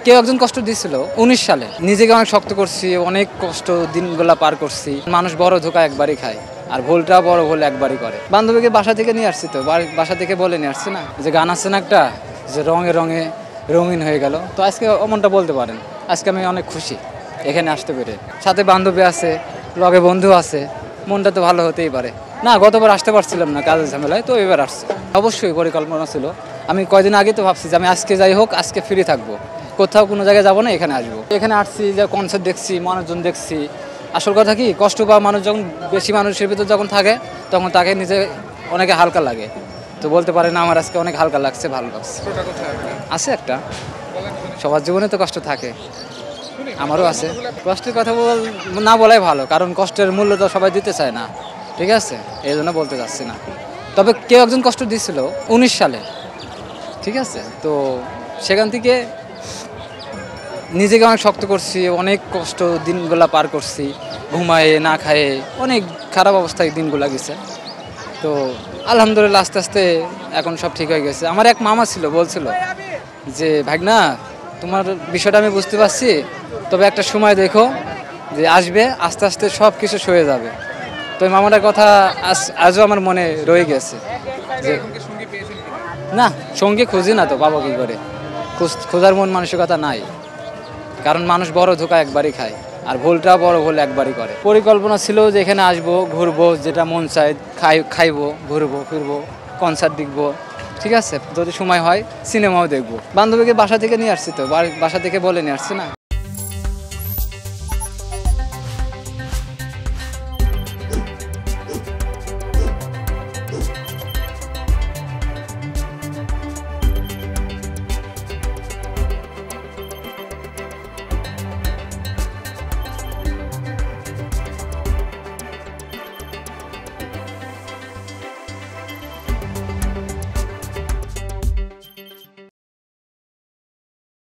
কেউ একজন কষ্ট দিয়েছিল ১৯ সালে। নিজেকে অনেক শক্ত করছি, অনেক কষ্ট দিনগুলা পার করছি। মানুষ বড় ধোকা একবারই খায়, আর ভুলটা বড় ভুল একবারই করে। বান্ধবীকে বাসা থেকে নিয়ে আসছি, তো বাসা থেকে বলে নিয়ে আসছি না, যে গান আছে না একটা, যে রঙে রঙে রঙিন হয়ে গেল। তো আজকে অমনটা বলতে পারেন, আজকে আমি অনেক খুশি এখানে আসতে পেরে। সাথে বান্ধবী আছে, লগে বন্ধু আছে, মনটা তো ভালো হতেই পারে। না, গতবার আসতে পারছিলাম না কাজের ঝামেলায়, তো এবার আসছে। অবশ্যই পরিকল্পনা ছিল। আমি কয়দিন আগে তো ভাবছি যে আমি আজকে যাই হোক, আজকে ফ্রি থাকবো, কোথাও কোনো জায়গায় যাবো না, এখানে আসবো। এখানে আসছি, যে কনসার্ট দেখছি, মানুষজন দেখছি। আসল কথা কি, কষ্ট পাওয়া মানুষ যখন বেশি মানুষের ভিতর যখন থাকে, তখন তাকে নিজে অনেকে হালকা লাগে। তো বলতে পারে না, আমার আজকে অনেক হালকা লাগছে, ভালো লাগছে। আছে একটা, সবার জীবনে তো কষ্ট থাকে, আমারও আছে। কষ্টের কথা না বলাই ভালো, কারণ কষ্টের মূল্য তো সবাই দিতে চায় না, ঠিক আছে? এই জন্য বলতে চাচ্ছি না। তবে কেউ একজন কষ্ট দিয়েছিল ১৯ সালে, ঠিক আছে? তো সেখান থেকে নিজেকে অনেক শক্ত করছি, অনেক কষ্ট দিনগুলা পার করছি, ঘুমায়ে না খায়ে অনেক খারাপ অবস্থায় দিনগুলা গেছে। তো আলহামদুলিল্লাহ আস্তে আস্তে এখন সব ঠিক হয়ে গেছে। আমার এক মামা ছিল, বলছিল যে ভাগনা, তোমার বিষয়টা আমি বুঝতে পারছি, তবে একটা সময় দেখো যে আসবে, আস্তে আস্তে সব কিছু সয়ে যাবে। তো ওই মামাটার কথা আজও আমার মনে রয়ে গেছে। যে না, সঙ্গী খুঁজি না, তো পাবো কি করে? খোঁজার মন মানসিকতা নাই, কারণ মানুষ বড় ধোকা একবারই খায়, আর ভুলটা বড় ভুল একবারই করে। পরিকল্পনা ছিল যে এখানে আসবো, ঘুরবো, যেটা মন চায় খাইবো, ঘুরবো ফিরবো, কনসার্ট দেখবো, ঠিক আছে? যদি সময় হয় সিনেমাও দেখবো। বান্ধবীকে বাসা থেকে নিয়ে আসছি, তো বাসা থেকে বলে নিয়ে আসছি না।